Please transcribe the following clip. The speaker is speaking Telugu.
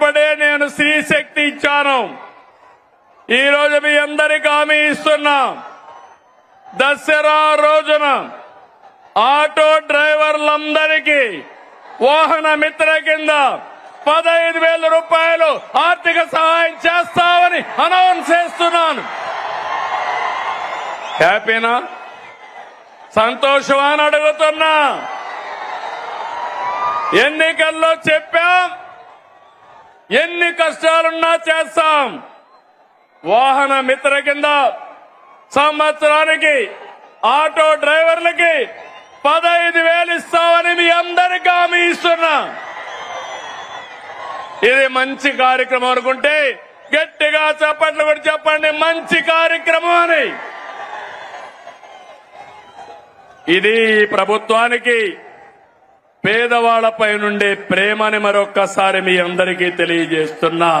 ఇప్పుడే నేను స్త్రీ శక్తి ఇచ్చాను. ఈ రోజు మీ అందరికీ హామీ ఇస్తున్నా, దసరా రోజున ఆటో డ్రైవర్లందరికీ వాహన మిత్ర కింద 15,000 రూపాయలు ఆర్థిక సహాయం చేస్తామని అనౌన్స్ చేస్తున్నాను. హ్యాపీనా? సంతోషమా అని అడుగుతున్నా. ఎన్నికల్లో చెప్పాం, ఎన్ని కష్టాలున్నా చేస్తాం. వాహన మిత్ర కింద సంవత్సరానికి ఆటో డ్రైవర్లకి 15,000 ఇస్తామని మీ అందరికీ హామీ ఇస్తున్నా. ఇది మంచి కార్యక్రమం అనుకుంటే గట్టిగా చప్పట్లు కూడా చెప్పండి, మంచి కార్యక్రమం అని. ఇది ప్రభుత్వానికి పేదవాళ్లపై నుండే ప్రేమని మరొక్కసారి మీ అందరికీ తెలియజేస్తున్నా.